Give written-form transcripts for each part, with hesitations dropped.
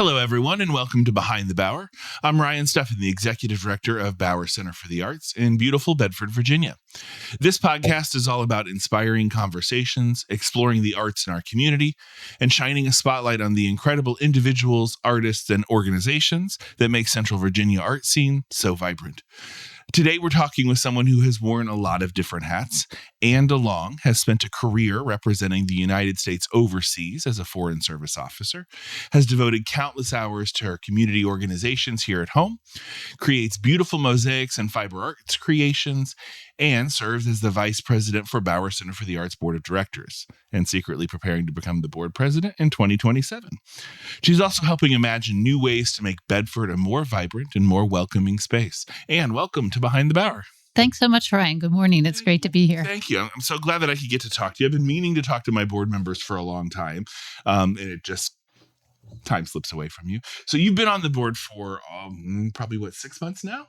Hello, everyone, and welcome to Behind the Bower. I'm Ryan Steffen, the Executive Director of Bower Center for the Arts in beautiful Bedford, Virginia. This podcast is all about inspiring conversations, exploring the arts in our community, and shining a spotlight on the incredible individuals, artists, and organizations that make Central Virginia art scene so vibrant. Today, we're talking with someone who has worn a lot of different hats. DeLong has spent a career representing the United States overseas as a Foreign Service officer, has devoted countless hours to her community organizations here at home, creates beautiful mosaics and fiber arts creations, and serves as the Vice President for Bower Center for the Arts Board of Directors, and secretly preparing to become the board president in 2027. She's also helping imagine new ways to make Bedford a more vibrant and more welcoming space. And welcome to Behind the Bower. Thanks so much, Ryan. Good morning. It's great to be here. Thank you. I'm so glad that I could get to talk to you. I've been meaning to talk to my board members for a long time, and it just time slips away from you. So you've been on the board for probably, 6 months now?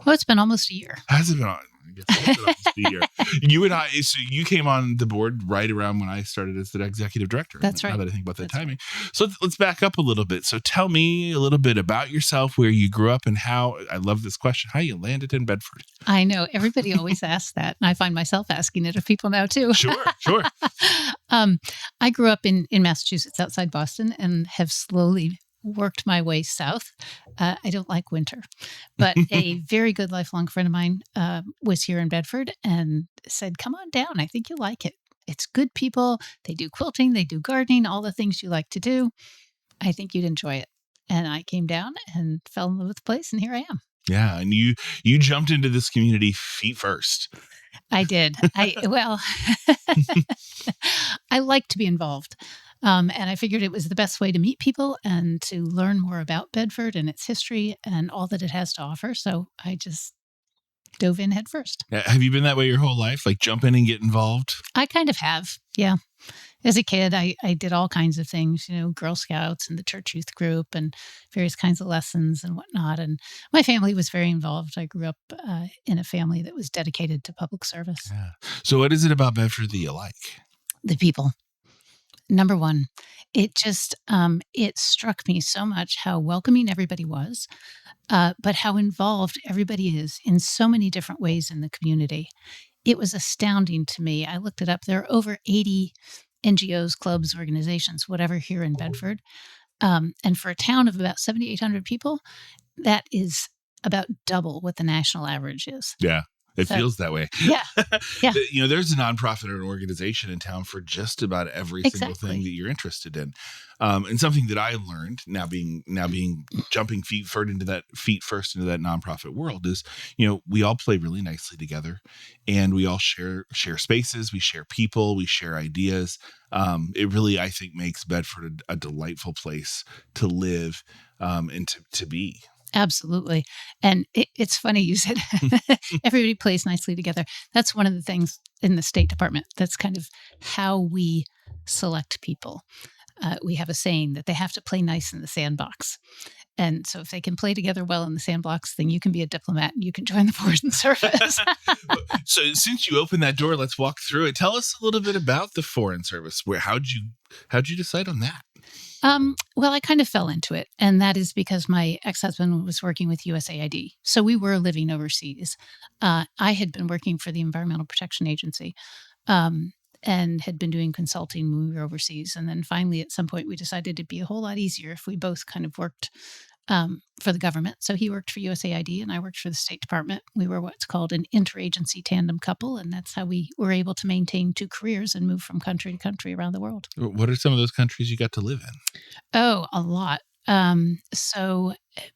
Well, it's been almost a year. Has it been on? I guess it's been almost a year. You and I, so you came on the board right around when I started as the executive director. That's right. Now that I think about that timing. Right. So let's back up a little bit. So tell me a little bit about yourself, where you grew up, and how, I love this question, how you landed in Bedford. I know. Everybody always asks that. And I find myself asking it of people now, too. Sure. I grew up in Massachusetts, outside Boston, and have slowly worked my way south. I don't like winter, but a very good lifelong friend of mine was here in Bedford and said, come on down. I think you'll like it. It's good people. They do quilting. They do gardening, all the things you like to do. I think you'd enjoy it. And I came down and fell in love with the place, and here I am. Yeah. And you jumped into this community feet first. I did. I like to be involved. And I figured it was the best way to meet people and to learn more about Bedford and its history and all that it has to offer. So I just dove in head first. Have you been that way your whole life? Like jump in and get involved? I kind of have. Yeah. As a kid, I did all kinds of things, Girl Scouts and the church youth group and various kinds of lessons and whatnot. And my family was very involved. I grew up in a family that was dedicated to public service. Yeah. So what is it about Bedford that you like? The people. Number one, it just, it struck me so much how welcoming everybody was, but how involved everybody is in so many different ways in the community. It was astounding to me. I looked it up. There are over 80 NGOs, clubs, organizations, whatever, here in Bedford. And for a town of about 7,800 people, that is about double what the national average is. Yeah. It feels that way. Yeah. There's a nonprofit or an organization in town for just about every single thing that you're interested in. And something that I learned now being jumping feet first into that nonprofit world is, we all play really nicely together, and we all share spaces, we share people, we share ideas. It really, I think, makes Bedford a delightful place to live and to be. Absolutely. And it's funny you said everybody plays nicely together. That's one of the things in the State Department. That's kind of how we select people. We have a saying that they have to play nice in the sandbox. And so if they can play together well in the sandbox, then you can be a diplomat and you can join the Foreign Service. So since you opened that door, let's walk through it. Tell us a little bit about the Foreign Service. How'd you decide on that? Well, I kind of fell into it, and that is because my ex-husband was working with USAID. So we were living overseas. I had been working for the Environmental Protection Agency and had been doing consulting when we were overseas. And then finally, at some point, we decided it'd be a whole lot easier if we both kind of worked for the government. So he worked for USAID and I worked for the State Department. We were what's called an interagency tandem couple, and that's how we were able to maintain two careers and move from country to country around the world. What are some of those countries you got to live in? Oh, a lot. So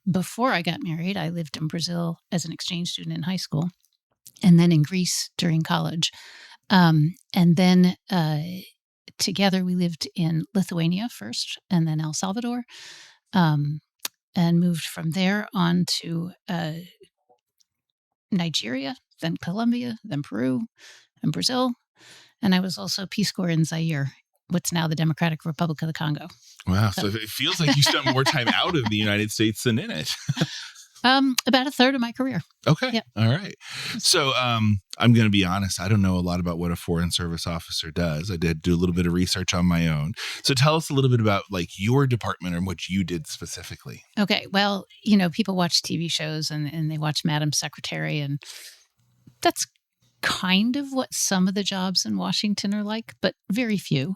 before I got married, I lived in Brazil as an exchange student in high school, and then in Greece during college. And then together we lived in Lithuania first, and then El Salvador. And moved from there on to Nigeria, then Colombia, then Peru, and Brazil. And I was also Peace Corps in Zaire, what's now the Democratic Republic of the Congo. Wow. So it feels like you spent more time out of the United States than in it. About a third of my career. Okay. Yep. All right. So I'm going to be honest. I don't know a lot about what a Foreign Service officer does. I did do a little bit of research on my own. So tell us a little bit about like your department and what you did specifically. Okay. Well, people watch TV shows and they watch Madam Secretary, and that's kind of what some of the jobs in Washington are like, but very few.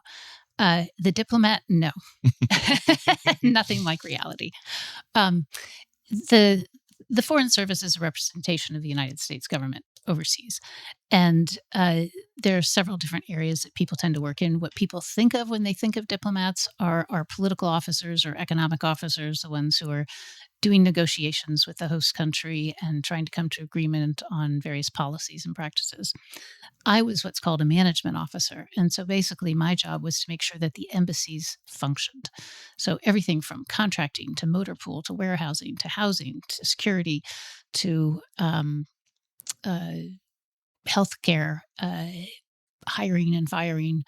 The diplomat, no, nothing like reality. The the Foreign Service is a representation of the United States government overseas, and there are several different areas that people tend to work in. What people think of when they think of diplomats are political officers or economic officers, the ones who are doing negotiations with the host country and trying to come to agreement on various policies and practices. I was what's called a management officer. And so basically, my job was to make sure that the embassies functioned. So everything from contracting to motor pool to warehousing to housing to security to healthcare, hiring and firing,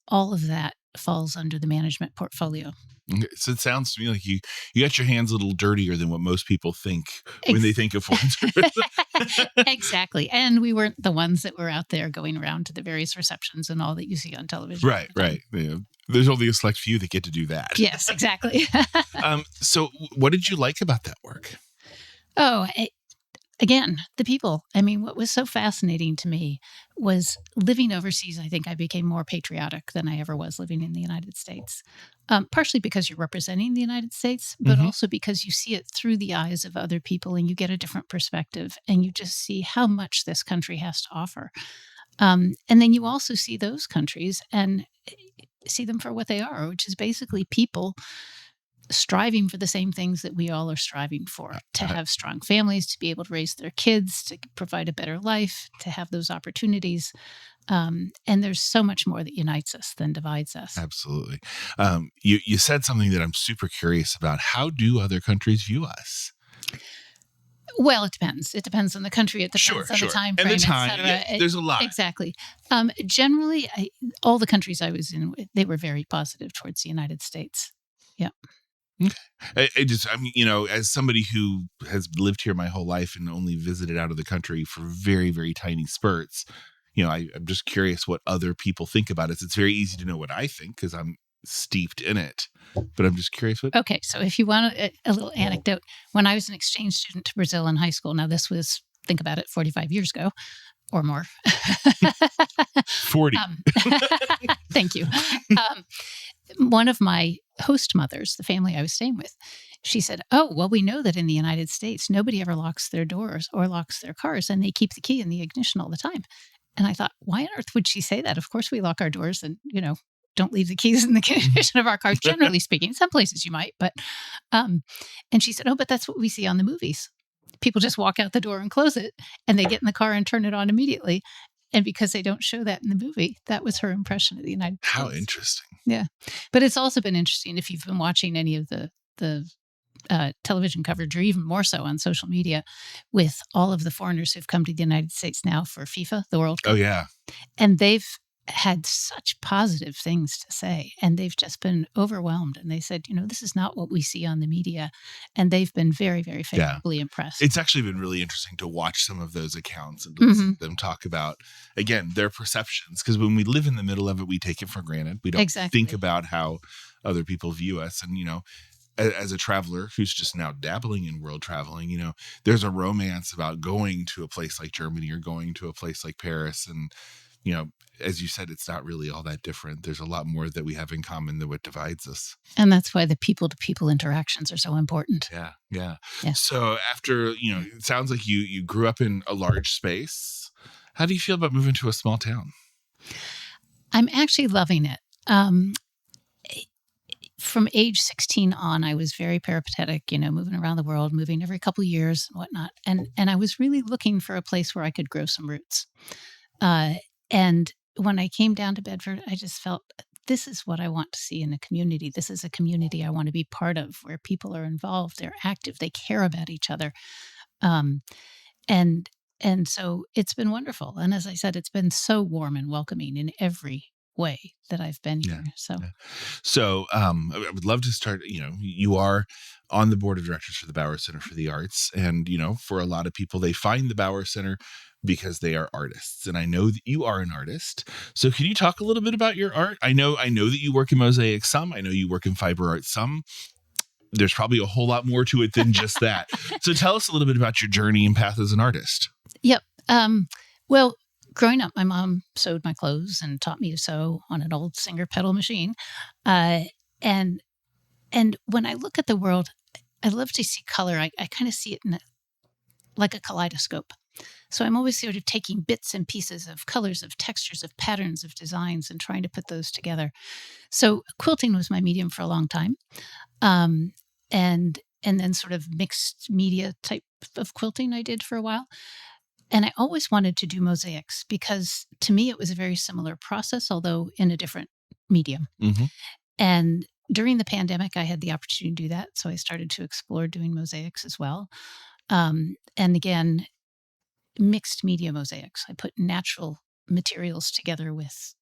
all of that falls under the management portfolio. So it sounds to me like you got your hands a little dirtier than what most people think when they think of Foreign Service. Exactly. And we weren't the ones that were out there going around to the various receptions and all that you see on television. Right. Yeah. There's only a select few that get to do that. Yes, exactly. So what did you like about that work? Again, the people. I mean, what was so fascinating to me was living overseas. I think I became more patriotic than I ever was living in the United States. Partially because you're representing the United States, but also because you see it through the eyes of other people and you get a different perspective and you just see how much this country has to offer. And then you also see those countries and see them for what they are, which is basically people striving for the same things that we all are striving for, to have strong families, to be able to raise their kids, to provide a better life, to have those opportunities. And there's so much more that unites us than divides us. Absolutely. You said something that I'm super curious about. How do other countries view us? Well, it depends. It depends on the country. It depends on the time frame, and the time. There's a lot. Exactly. Generally, all the countries I was in, they were very positive towards the United States. Yeah. As somebody who has lived here my whole life and only visited out of the country for very, very tiny spurts, I'm just curious what other people think about it. It's very easy to know what I think because I'm steeped in it, but I'm just curious what. Okay. So if you want a little anecdote, when I was an exchange student to Brazil in high school, now this was, think about it, 45 years ago or more. 40. Thank you. One of my host mothers, the family I was staying with, she said, "Oh, well, we know that in the United States, nobody ever locks their doors or locks their cars, and they keep the key in the ignition all the time." And I thought, why on earth would she say that? Of course, we lock our doors and, don't leave the keys in the ignition of our cars, generally speaking. Some places you might, but, and she said, "Oh, but that's what we see on the movies. People just walk out the door and close it, and they get in the car and turn it on immediately." And because they don't show that in the movie, that was her impression of the United States. How interesting. Yeah. But it's also been interesting if you've been watching any of the television coverage, or even more so on social media, with all of the foreigners who've come to the United States now for FIFA, the World Cup. Oh, yeah. And they've had such positive things to say, and they've just been overwhelmed. And they said, this is not what we see on the media. And they've been very, very favorably impressed. It's actually been really interesting to watch some of those accounts and listen to them talk about, again, their perceptions. Because when we live in the middle of it, we take it for granted. We don't think about how other people view us. And, as a traveler who's just now dabbling in world traveling, there's a romance about going to a place like Germany or going to a place like Paris. And, as you said, it's not really all that different. There's a lot more that we have in common than what divides us. And that's why the people-to-people interactions are so important. Yeah. So after, it sounds like you grew up in a large space. How do you feel about moving to a small town? I'm actually loving it. From age 16 on, I was very peripatetic, moving around the world, moving every couple of years and whatnot. And I was really looking for a place where I could grow some roots. And when I came down to Bedford, I just felt this is what I want to see in a community. This is a community I want to be part of, where people are involved, they're active, they care about each other. And so it's been wonderful. And as I said, it's been so warm and welcoming in every way that I've been Yeah. here. So, Yeah. So I would love to start, you are on the board of directors for the Bauer Center for the Arts. And, for a lot of people, they find the Bauer Center because they are artists. And I know that you are an artist. So can you talk a little bit about your art? I know that you work in mosaics some. I know you work in fiber art some. There's probably a whole lot more to it than just that. So tell us a little bit about your journey and path as an artist. yep. Well, growing up, my mom sewed my clothes and taught me to sew on an old Singer pedal machine. And when I look at the world, I love to see color. I kind of see it like a kaleidoscope. So I'm always sort of taking bits and pieces of colors, of textures, of patterns, of designs, and trying to put those together. So quilting was my medium for a long time, and then sort of mixed media type of quilting I did for a while. And I always wanted to do mosaics because to me it was a very similar process, although in a different medium. Mm-hmm. And during the pandemic, I had the opportunity to do that. So I started to explore doing mosaics as well. And again, mixed media mosaics. I put natural materials together with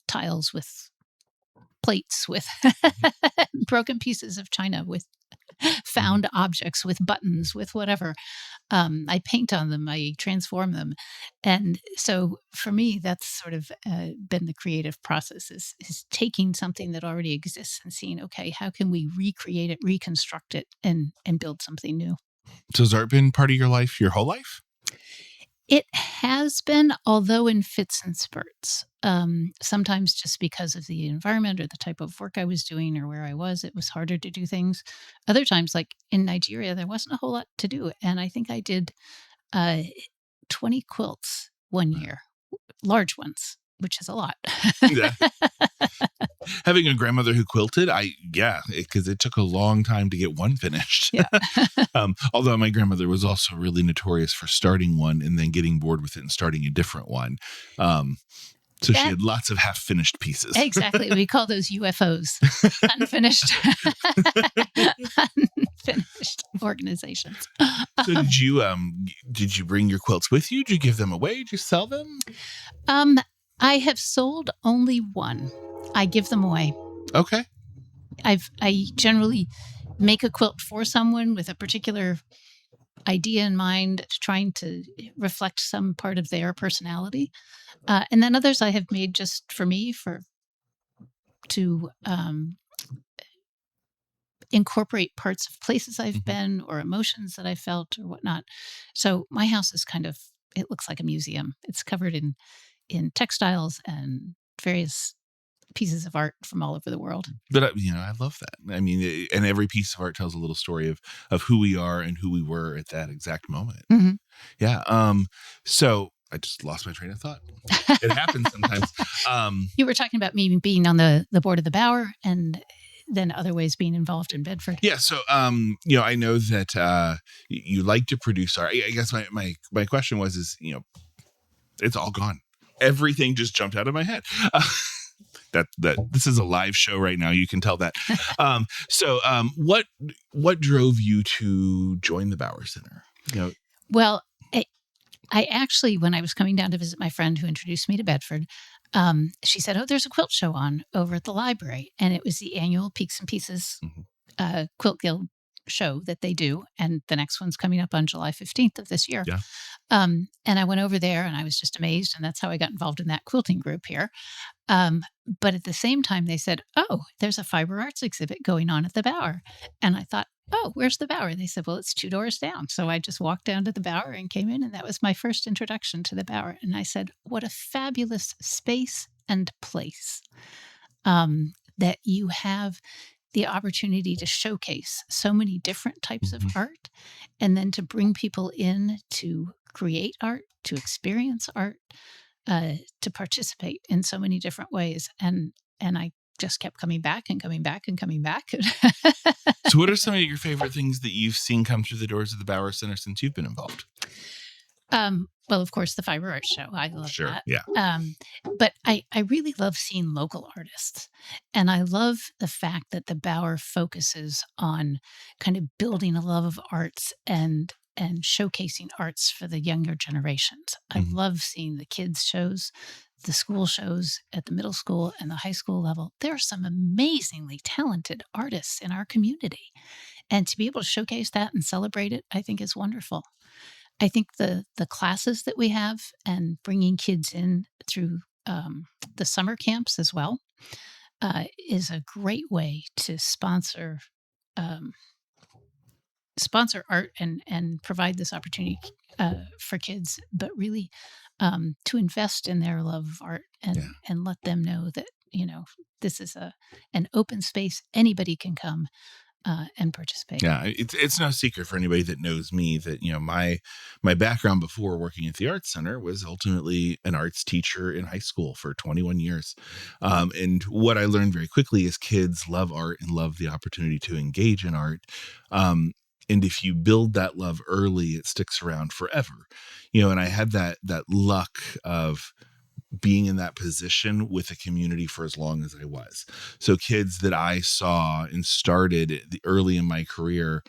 tiles, with plates, with broken pieces of china, with found objects, with buttons, with whatever. I paint on them, I transform them. And so for me, that's sort of been the creative process is taking something that already exists and seeing, okay, how can we recreate it, reconstruct it, and build something new? So has art been part of your life your whole life? It has been, although in fits and spurts. Sometimes just because of the environment or the type of work I was doing or where I was, it was harder to do things. Other times, like in Nigeria, there wasn't a whole lot to do. And I think I did 20 quilts one year, large ones, which is a lot. Yeah. Having a grandmother who quilted, because it took a long time to get one finished. Yeah. Although my grandmother was also really notorious for starting one and then getting bored with it and starting a different one. So she had lots of half-finished pieces. Exactly. We call those UFOs, unfinished organizations. So did you bring your quilts with you? Did you give them away? Did you sell them? I have sold only one. I give them away. Okay. I generally make a quilt for someone with a particular idea in mind, trying to reflect some part of their personality. And then others I have made just for me to incorporate parts of places I've been or emotions that I felt or whatnot. So my house is it looks like a museum. It's covered in textiles and various pieces of art from all over the world. But I love that. I mean, and every piece of art tells a little story of who we are and who we were at that exact moment. Mm-hmm. Yeah. So I just lost my train of thought. It happens sometimes. You were talking about me being on the board of the Bauer and then other ways being involved in Bedford. Yeah. So, I know that you like to produce art. I guess my question was, it's all gone. Everything just jumped out of my head. That this is a live show right now. You can tell that. So what drove you to join the Bauer Center? Well, I actually, when I was coming down to visit my friend who introduced me to Bedford, she said, "Oh, there's a quilt show on over at the library," and it was the annual Peaks and Pieces Quilt Guild show that they do, and the next one's coming up on July 15th of this year. Yeah. And I went over there and I was just amazed, and that's how I got involved in that quilting group here. But at the same time, they said, "Oh, there's a fiber arts exhibit going on at the Bauer," and I thought, "Oh, where's the Bauer?" They said, "Well, it's 2 doors down." So I just walked down to the Bauer and came in, and that was my first introduction to the Bauer. And I said, "What a fabulous space and place that you have the opportunity to showcase so many different types of art, and then to bring people in to create art, to experience art, to participate in so many different ways." And I just kept coming back and coming back and coming back. So what are some of your favorite things that you've seen come through the doors of the Bauer Center since you've been involved? Well, of course, the Fiber Arts Show. I love that. Yeah. But I really love seeing local artists. And I love the fact that the Bauer focuses on kind of building a love of arts and showcasing arts for the younger generations. I love seeing the kids shows, the school shows at the middle school and the high school level, there are some amazingly talented artists in our community. And to be able to showcase that and celebrate it, I think is wonderful. I think the classes that we have and bringing kids in through the summer camps as well is a great way to um, sponsor art and provide this opportunity for kids, but really to invest in their love of art and let them know that this is an open space. Anybody can come and participate. Yeah, it's no secret for anybody that knows me that my background before working at the Arts Center was ultimately an arts teacher in high school for 21 years. And what I learned very quickly is kids love art and love the opportunity to engage in art. And if you build that love early, it sticks around forever. And I had that luck of being in that position with a community for as long as I was. So kids that I saw and started early in my career,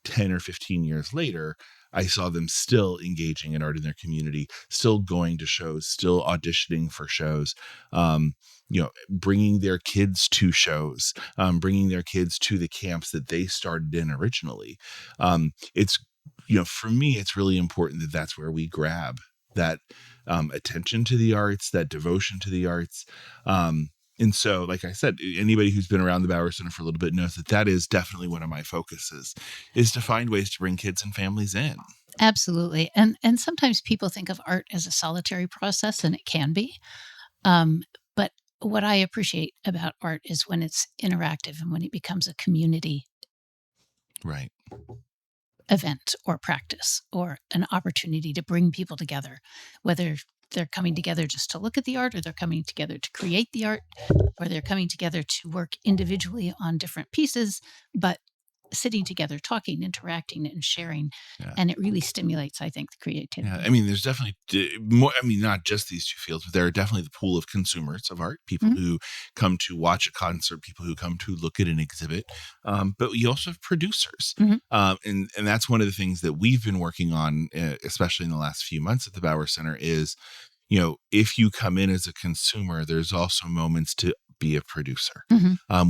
10 or 15 years later, I saw them still engaging in art in their community, still going to shows, still auditioning for shows, bringing their kids to shows, bringing their kids to the camps that they started in originally. It's, for me, it's really important that that's where we grab that attention to the arts, that devotion to the arts. And so, like I said, anybody who's been around the Bauer Center for a little bit knows that is definitely one of my focuses, is to find ways to bring kids and families in. Absolutely. And sometimes people think of art as a solitary process, and it can be. But what I appreciate about art is when it's interactive and when it becomes a community right event or practice or an opportunity to bring people together, whether they're coming together just to look at the art, or they're coming together to create the art, or they're coming together to work individually on different pieces, but sitting together, talking, interacting, and sharing. Yeah. And it really stimulates, I think, the creativity. Yeah, I mean, there's definitely more. I mean, not just these two fields, but there are definitely the pool of consumers of art, people who come to watch a concert, people who come to look at an exhibit. But you also have producers. And that's one of the things that we've been working on, especially in the last few months at the Bauer Center, is, if you come in as a consumer, there's also moments to be a producer,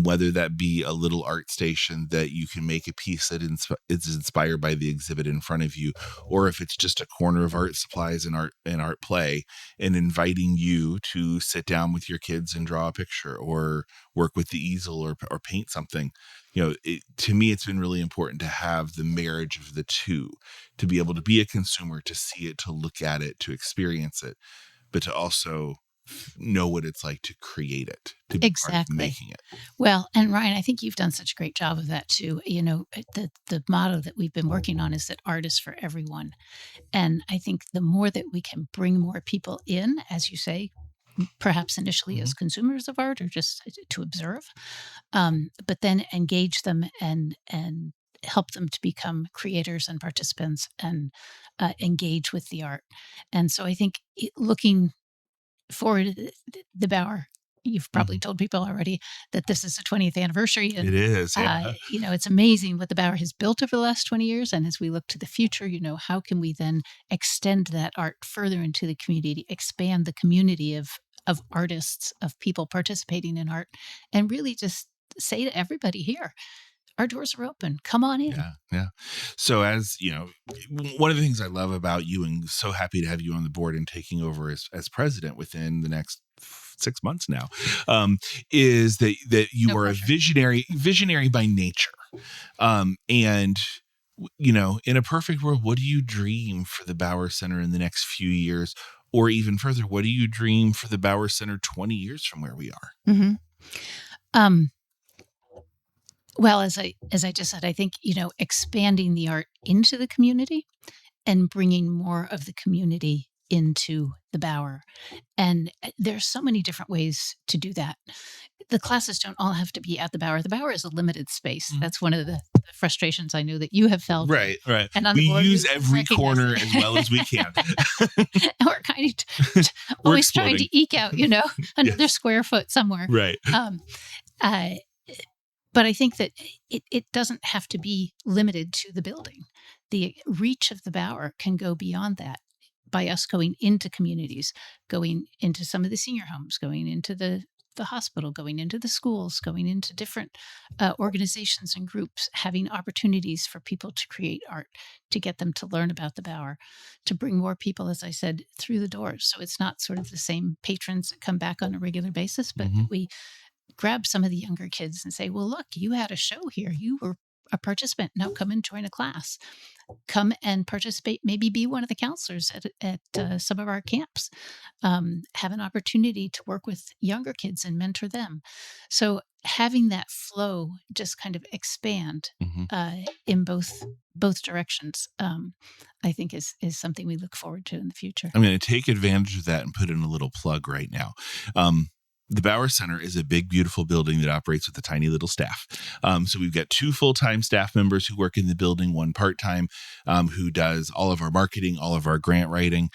whether that be a little art station that you can make a piece that is inspired by the exhibit in front of you, or if it's just a corner of art supplies and art play, and inviting you to sit down with your kids and draw a picture or work with the easel or paint something. To me, it's been really important to have the marriage of the two, to be able to be a consumer, to see it, to look at it, to experience it, but to also know what it's like to create it, to be part of making it. Well, and Ryan, I think you've done such a great job of that too. The motto that we've been working on is that art is for everyone. And I think the more that we can bring more people in, as you say, perhaps initially as consumers of art or just to observe, but then engage them and help them to become creators and participants and engage with the art. And so I think looking forward to the Bauer, you've probably told people already that this is the 20th anniversary. And, it is. Yeah. It's amazing what the Bauer has built over the last 20 years. And as we look to the future, how can we then extend that art further into the community, expand the community of artists, of people participating in art, and really just say to everybody here, our doors are open. Come on in. Yeah. So as one of the things I love about you, and so happy to have you on the board and taking over as president within the next 6 months now, is that you are a visionary by nature. And in a perfect world, what do you dream for the Bauer Center in the next few years? Or even further, what do you dream for the Bauer Center 20 years from where we are? Well, as I just said, I think, expanding the art into the community and bringing more of the community into the Bauer. And there's so many different ways to do that. The classes don't all have to be at the Bauer. The Bauer is a limited space. That's one of the frustrations I know that you have felt. Right. And we use every corner as well as we can. And we're kind of always trying to eke out, another square foot somewhere. Right. But I think that it doesn't have to be limited to the building. The reach of the Bauer can go beyond that. by us going into communities, going into some of the senior homes, going into the hospital, going into the schools, going into different organizations and groups, having opportunities for people to create art, to get them to learn about the Bower, to bring more people, as I said, through the doors. So it's not sort of the same patrons that come back on a regular basis, but we grab some of the younger kids and say, well, look, you had a show here. You were a participant. Now come and join a class. Come and participate, maybe be one of the counselors at some of our camps. Have an opportunity to work with younger kids and mentor them. So having that flow just kind of expand in both directions, I think is something we look forward to in the future. I'm going to take advantage of that and put in a little plug right now. The Bower Center is a big, beautiful building that operates with a tiny little staff. So we've got 2 full-time staff members who work in the building, 1 part-time who does all of our marketing, all of our grant writing.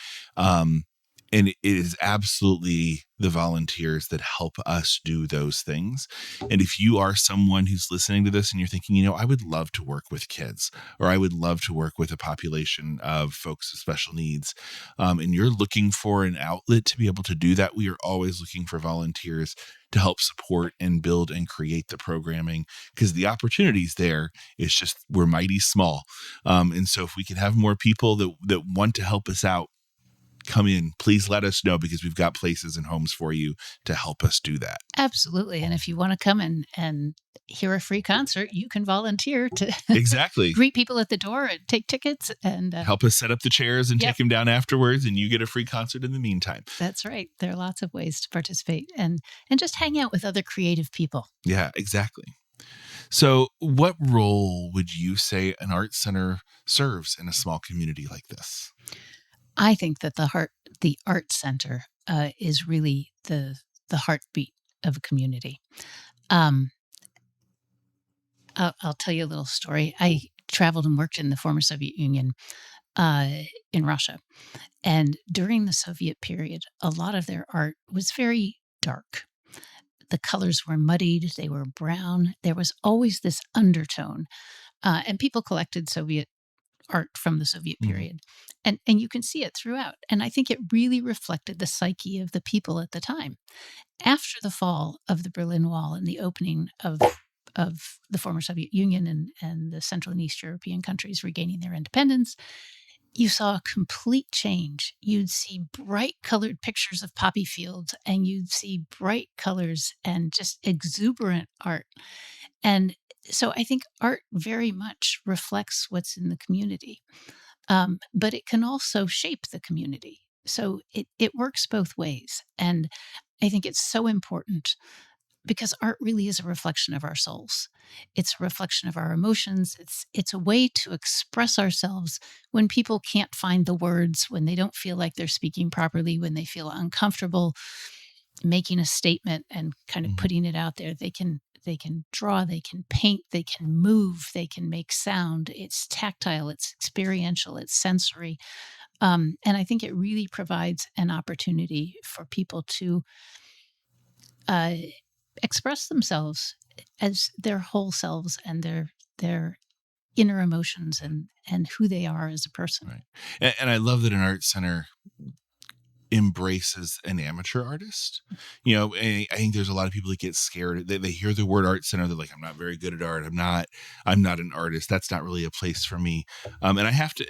And it is absolutely the volunteers that help us do those things. And if you are someone who's listening to this and you're thinking, I would love to work with kids, or I would love to work with a population of folks with special needs, and you're looking for an outlet to be able to do that, we are always looking for volunteers to help support and build and create the programming, because the opportunities there is just, we're mighty small. And so if we can have more people that want to help us out, come in, please let us know, because we've got places and homes for you to help us do that. Absolutely. And if you want to come and hear a free concert, you can volunteer to exactly greet people at the door and take tickets and help us set up the chairs and take them down afterwards, and you get a free concert in the meantime. That's right. There are lots of ways to participate and just hang out with other creative people. Yeah, exactly. So what role would you say an art center serves in a small community like this? I think that the art center is really the heartbeat of a community. I'll tell you a little story. I traveled and worked in the former Soviet Union in Russia. And during the Soviet period, a lot of their art was very dark. The colors were muddied. They were brown. There was always this undertone. And people collected Soviet art from the Soviet period. And you can see it throughout. And I think it really reflected the psyche of the people at the time. After the fall of the Berlin Wall and the opening of the former Soviet Union and the Central and East European countries regaining their independence, you saw a complete change. You'd see bright colored pictures of poppy fields, and you'd see bright colors and just exuberant art. And so I think art very much reflects what's in the community, but it can also shape the community. So it works both ways. And I think it's so important because art really is a reflection of our souls. It's a reflection of our emotions. It's a way to express ourselves when people can't find the words, when they don't feel like they're speaking properly, when they feel uncomfortable making a statement and kind of putting it out there. They can draw, they can paint, they can move, they can make sound. It's tactile, it's experiential, it's sensory. And I think it really provides an opportunity for people to express themselves as their whole selves and their inner emotions and who they are as a person. Right. And I love that an art center embraces an amateur artist. I think there's a lot of people that get scared. They hear the word art center. They're like, I'm not very good at art. I'm not an artist. That's not really a place for me. And I have to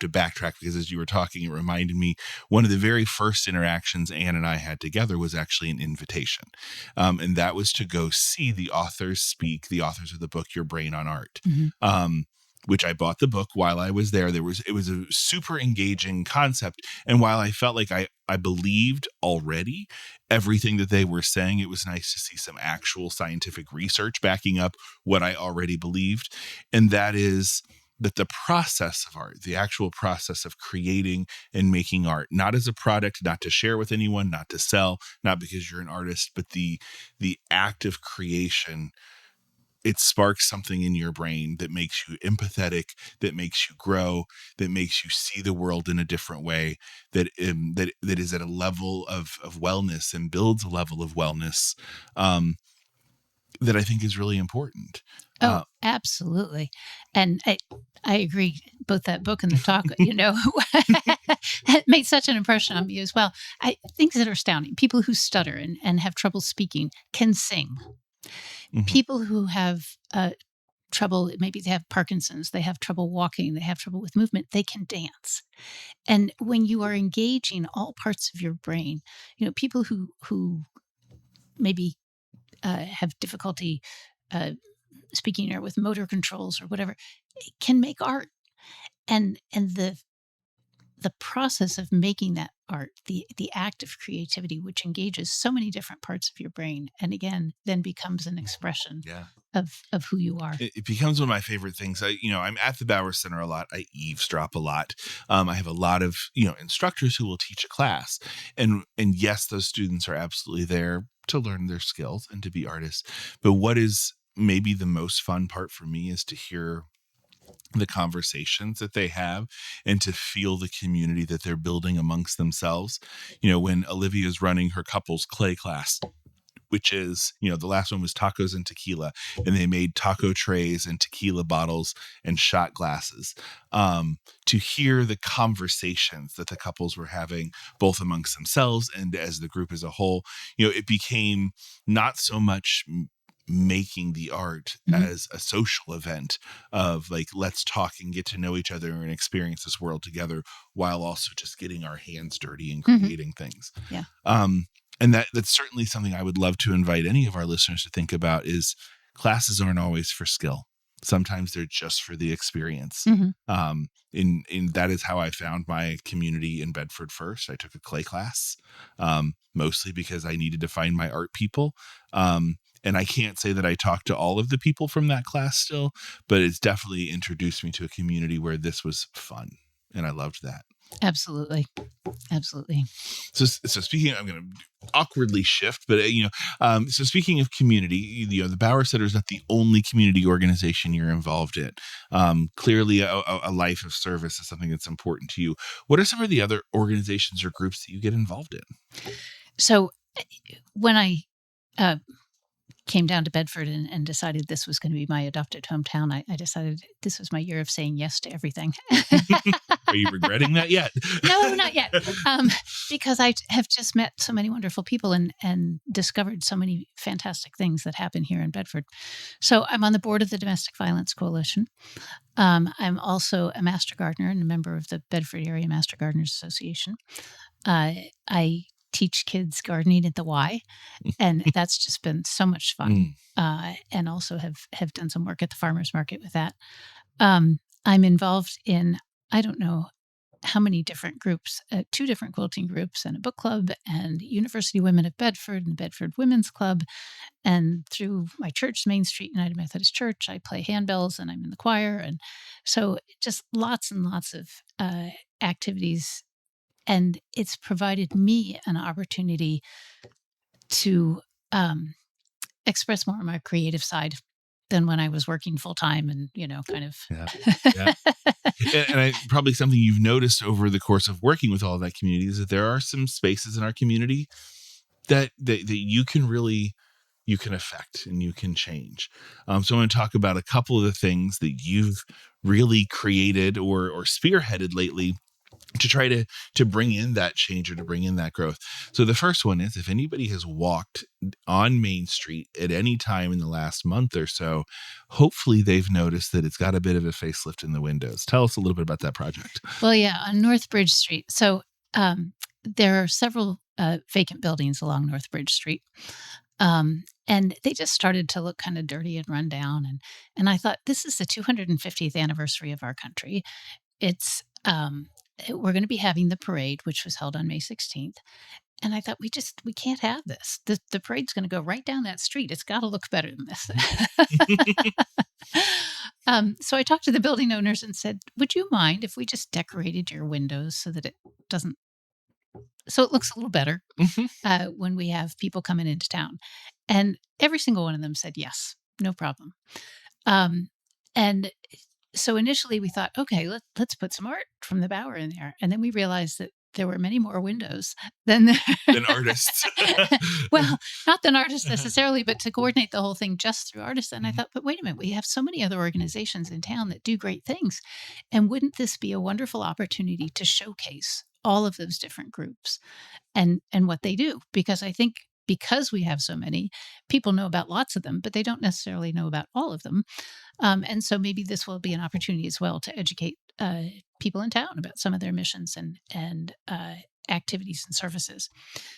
backtrack, because as you were talking, it reminded me one of the very first interactions Anne and I had together was actually an invitation. And that was to go see the authors speak, the authors of the book, Your Brain on Art. Which I bought the book while I was there. It was a super engaging concept. And while I felt like I believed already everything that they were saying, it was nice to see some actual scientific research backing up what I already believed. And that is that the process of art, the actual process of creating and making art, not as a product, not to share with anyone, not to sell, not because you're an artist, but the act of creation, it sparks something in your brain that makes you empathetic, that makes you grow, that makes you see the world in a different way, that is at a level of wellness and builds a level of wellness that I think is really important. Oh, absolutely. And I agree. Both that book and the talk, made such an impression on me as well. Things that are astounding. People who stutter and have trouble speaking can sing. Mhm. People who have trouble, maybe they have Parkinson's, they have trouble walking, they have trouble with movement, they can dance. And when you are engaging all parts of your brain, people who maybe have difficulty speaking or with motor controls or whatever, can make art. And the process of making that art, the act of creativity, which engages so many different parts of your brain, and again, then becomes an expression Yeah. of who you are. It becomes one of my favorite things. I'm at the Bauer Center a lot. I eavesdrop a lot. I have a lot of, instructors who will teach a class, and yes, those students are absolutely there to learn their skills and to be artists. But what is maybe the most fun part for me is to hear the conversations that they have and to feel the community that they're building amongst themselves. When Olivia's running her couples clay class, which is, the last one was tacos and tequila, and they made taco trays and tequila bottles and shot glasses. To hear the conversations that the couples were having, both amongst themselves and as the group as a whole, it became not so much making the art as a social event of like, let's talk and get to know each other and experience this world together, while also just getting our hands dirty and creating things. Yeah. And that's certainly something I would love to invite any of our listeners to think about is classes aren't always for skill. Sometimes they're just for the experience. And that is how I found my community in Bedford first. I took a clay class, mostly because I needed to find my art people. And I can't say that I talked to all of the people from that class still, but it's definitely introduced me to a community where this was fun. And I loved that. Absolutely. So speaking, I'm going to awkwardly shift, but so speaking of community, the Bauer Center is not the only community organization you're involved in. Clearly, a life of service is something that's important to you. What are some of the other organizations or groups that you get involved in? So, when I came down to Bedford and decided this was going to be my adopted hometown, I decided this was my year of saying yes to everything. Are you regretting that yet? No, not yet. Because I have just met so many wonderful people and discovered so many fantastic things that happen here in Bedford. So I'm on the board of the Domestic Violence Coalition. I'm also a master gardener and a member of the Bedford Area Master Gardeners Association. I teach kids gardening at the Y, and that's just been so much fun. And also have done some work at the farmers market with that. I'm involved in, I don't know how many different groups, 2 different quilting groups and a book club and University Women of Bedford and Bedford Women's Club. And through my church, Main Street United Methodist Church, I play handbells and I'm in the choir. And so just lots and lots of activities. And it's provided me an opportunity to express more of my creative side than when I was working full time and, kind of. Yeah. And probably something you've noticed over the course of working with all of that community is that there are some spaces in our community that you can affect and you can change. So I'm going to talk about a couple of the things that you've really created or spearheaded lately to try to bring in that change or to bring in that growth. So the first one is, if anybody has walked on Main Street at any time in the last month or so, hopefully they've noticed that it's got a bit of a facelift in the windows. Tell us a little bit about that project. Well, yeah, on North Bridge Street. So there are several vacant buildings along North Bridge Street. And they just started to look kind of dirty and run down. And I thought, this is the 250th anniversary of our country. It's we're going to be having the parade, which was held on May 16th. And I thought, we can't have this. The parade's going to go right down that street. It's got to look better than this. So I talked to the building owners and said, would you mind if we just decorated your windows so that it looks a little better when we have people coming into town? And every single one of them said, yes, no problem. And so initially we thought, okay, let's put some art from the Bauer in there. And then we realized that there were many more windows than artists. Well, not than artists necessarily, but to coordinate the whole thing just through artists. And I thought, but wait a minute, we have so many other organizations in town that do great things. And wouldn't this be a wonderful opportunity to showcase all of those different groups and what they do. Because I think because we have so many, people know about lots of them, but they don't necessarily know about all of them. And so maybe this will be an opportunity as well to educate people in town about some of their missions and activities and services.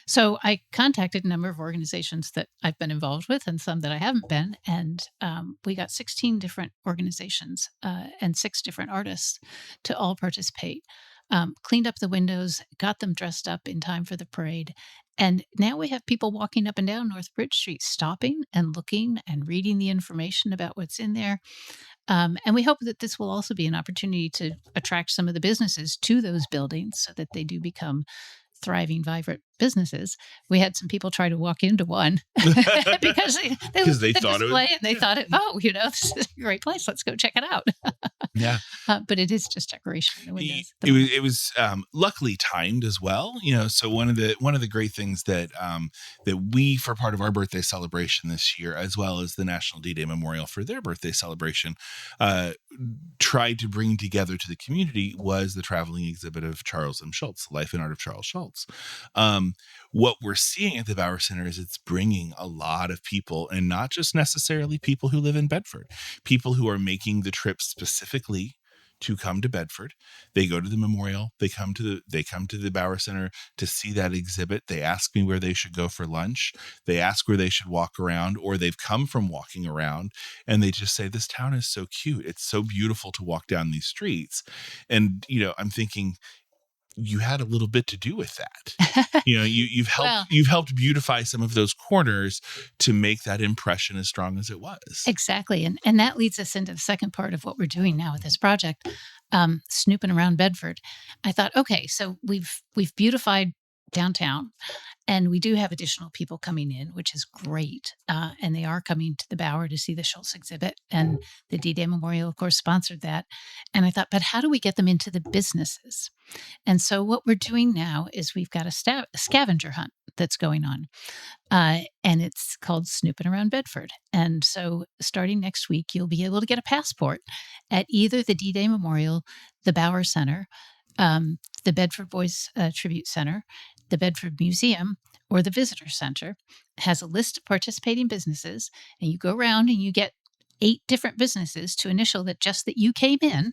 So I contacted a number of organizations that I've been involved with and some that I haven't been. And we got 16 different organizations and 6 different artists to all participate. Cleaned up the windows, got them dressed up in time for the parade. And now we have people walking up and down North Bridge Street, stopping and looking and reading the information about what's in there. And we hope that this will also be an opportunity to attract some of the businesses to those buildings so that they do become thriving, vibrant businesses. We had some people try to walk into one because they looked at the display and they thought, this is a great place. Let's go check it out. Yeah. But it is just decoration in the windows. It was luckily timed as well. So one of the great things that we, for part of our birthday celebration this year, as well as the National D-Day Memorial for their birthday celebration, tried to bring together to the community was the traveling exhibit of Charles M. Schulz, Life and Art of Charles Schulz. What we're seeing at the Bauer Center is it's bringing a lot of people, and not just necessarily people who live in Bedford, people who are making the trip specifically to come to Bedford. They go to the memorial. They come to the Bauer Center to see that exhibit. They ask me where they should go for lunch. They ask where they should walk around, or they've come from walking around and they just say, this town is so cute. It's so beautiful to walk down these streets. And, I'm thinking, you had a little bit to do with that. You've helped beautify some of those corners to make that impression as strong as it was. Exactly. And that leads us into the second part of what we're doing now with this project, snooping around Bedford. I thought, okay, so we've beautified downtown, and we do have additional people coming in, which is great. And they are coming to the Bauer to see the Schulz exhibit, and the D-Day Memorial, of course, sponsored that. And I thought, but how do we get them into the businesses? And so what we're doing now is we've got a scavenger hunt that's going on. And it's called Snooping Around Bedford. And so starting next week, you'll be able to get a passport at either the D-Day Memorial, the Bauer Center, the Bedford Boys Tribute Center, the Bedford Museum, or the Visitor Center. It has a list of participating businesses, and you go around and you get 8 different businesses to initial that you came in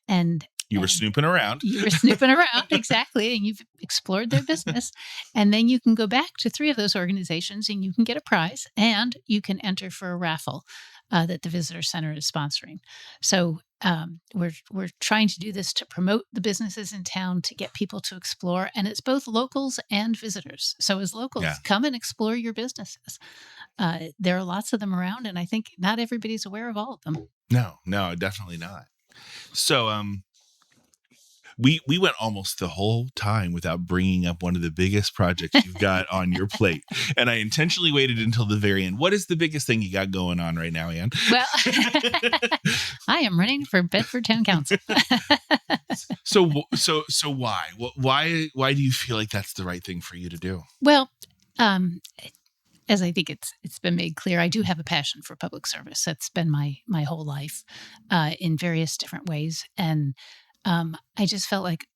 and you were snooping around. You were snooping around, exactly. And you've explored their business. And then you can go back to 3 of those organizations and you can get a prize, and you can enter for a raffle that the Visitor Center is sponsoring. So we're trying to do this to promote the businesses in town, to get people to explore. And it's both locals and visitors. So as locals, come and explore your businesses. There are lots of them around, and I think not everybody's aware of all of them. No, definitely not. So we went almost the whole time without bringing up one of the biggest projects you've got on your plate. And I intentionally waited until the very end. What is the biggest thing you got going on right now, Ann? Well, I am running for Bedford Town Council. So why? Why do you feel like that's the right thing for you to do? Well, as I think it's been made clear, I do have a passion for public service. That's been my whole life in various different ways. And I just felt like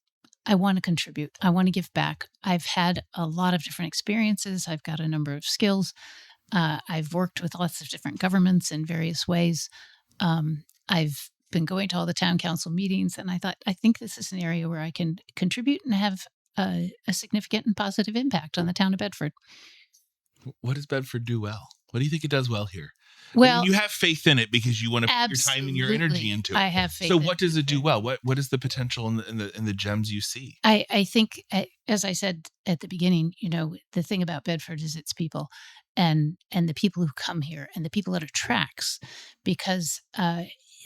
I want to contribute. I want to give back. I've had a lot of different experiences. I've got a number of skills. I've worked with lots of different governments in various ways. I've been going to all the town council meetings, and I think this is an area where I can contribute and have a significant and positive impact on the town of Bedford. What does Bedford do well? What do you think it does well here? Well, you have faith in it because you want to put your time and your energy into it. I have faith. So what does it do well? What is the potential in the gems you see? I think, as I said at the beginning, the thing about Bedford is its people and the people who come here and the people it attracts, because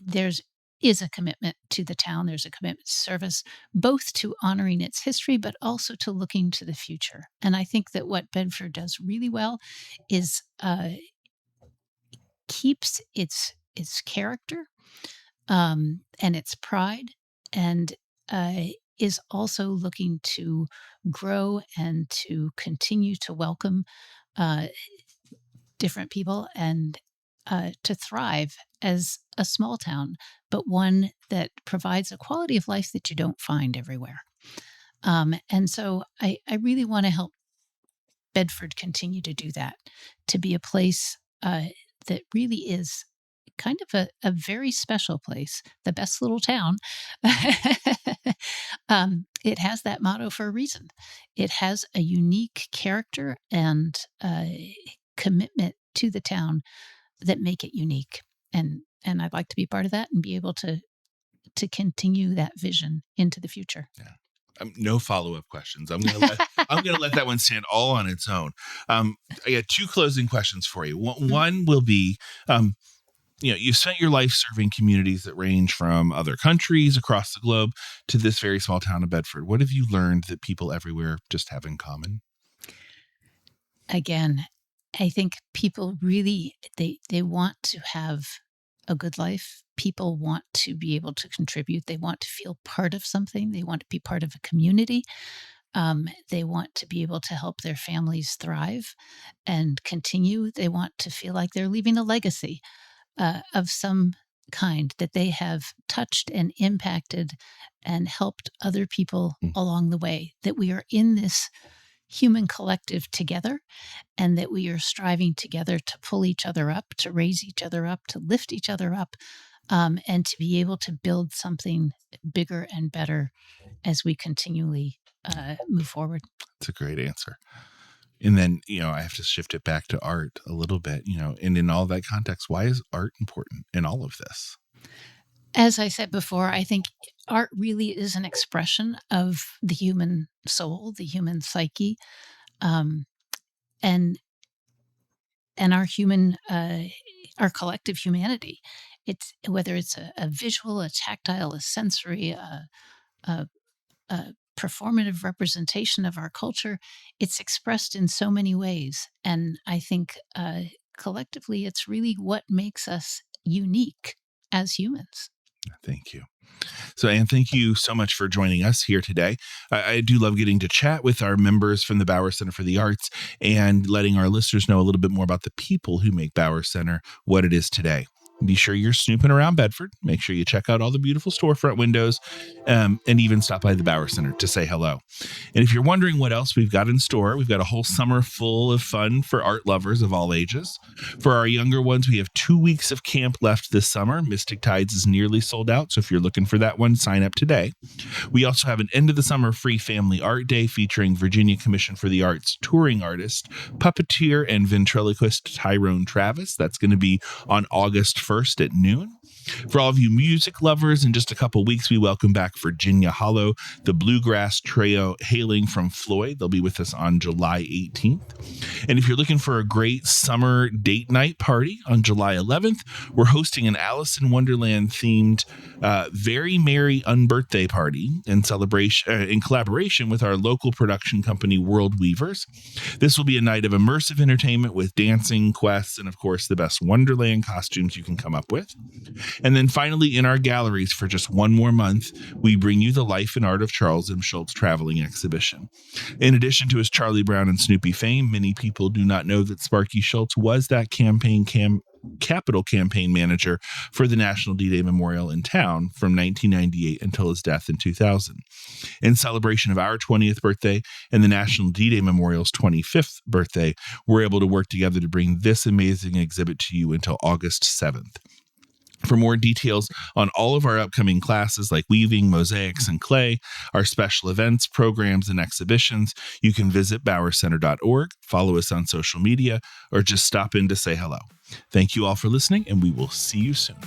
there's is a commitment to the town. There's a commitment to service, both to honoring its history, but also to looking to the future. And I think that what Bedford does really well is keeps its character and its pride, and is also looking to grow and to continue to welcome different people and to thrive as a small town, but one that provides a quality of life that you don't find everywhere. And so I really want to help Bedford continue to do that, to be a place that really is kind of a very special place, the best little town. It has that motto for a reason. It has a unique character and commitment to the town that make it unique. And I'd like to be part of that and be able to continue that vision into the future. Yeah. No follow-up questions. I'm gonna let that one stand all on its own. I got two closing questions for you. One will be, you've spent your life serving communities that range from other countries across the globe to this very small town of Bedford. What have you learned that people everywhere just have in common? Again, I think people really they want to have a good life. People want to be able to contribute. They want to feel part of something. They want to be part of a community. They want to be able to help their families thrive and continue. They want to feel like they're leaving a legacy of some kind, that they have touched and impacted and helped other people along the way, that we are in this human collective together, and that we are striving together to pull each other up, to raise each other up, to lift each other up, and to be able to build something bigger and better as we continually move forward. That's a great answer. And then, I have to shift it back to art a little bit, and in all that context, why is art important in all of this? As I said before, I think art really is an expression of the human soul, the human psyche, and our our collective humanity. It's whether it's a visual, a tactile, a sensory, a performative representation of our culture. It's expressed in so many ways, and I think collectively, it's really what makes us unique as humans. Thank you. So, Anne, thank you so much for joining us here today. I do love getting to chat with our members from the Bauer Center for the Arts and letting our listeners know a little bit more about the people who make Bauer Center what it is today. Be sure you're snooping around Bedford. Make sure you check out all the beautiful storefront windows, and even stop by the Bauer Center to say hello. And if you're wondering what else we've got in store, we've got a whole summer full of fun for art lovers of all ages. For our younger ones, we have 2 weeks of camp left this summer. Mystic Tides is nearly sold out, so if you're looking for that one, sign up today. We also have an end of the summer free family art day featuring Virginia Commission for the Arts touring artist, puppeteer, and ventriloquist Tyrone Travis. That's going to be on August 1st at noon. For all of you music lovers, in just a couple weeks, we welcome back Virginia Hollow, the bluegrass trio hailing from Floyd. They'll be with us on July 18th. And if you're looking for a great summer date night party on July 11th, we're hosting an Alice in Wonderland themed Very Merry Unbirthday party in collaboration with our local production company, World Weavers. This will be a night of immersive entertainment with dancing, quests, and of course the best Wonderland costumes you can come up with. And then finally, in our galleries for just one more month, we bring you the life and art of Charles M. Schulz traveling exhibition. In addition to his Charlie Brown and Snoopy fame, many people do not know that Sparky Schulz was that capital campaign manager for the National D-Day Memorial in town from 1998 until his death in 2000. In celebration of our 20th birthday and the National D-Day Memorial's 25th birthday, we're able to work together to bring this amazing exhibit to you until August 7th. For more details on all of our upcoming classes like weaving, mosaics, and clay, our special events, programs, and exhibitions, you can visit bowercenter.org, follow us on social media, or just stop in to say hello. Thank you all for listening, and we will see you soon.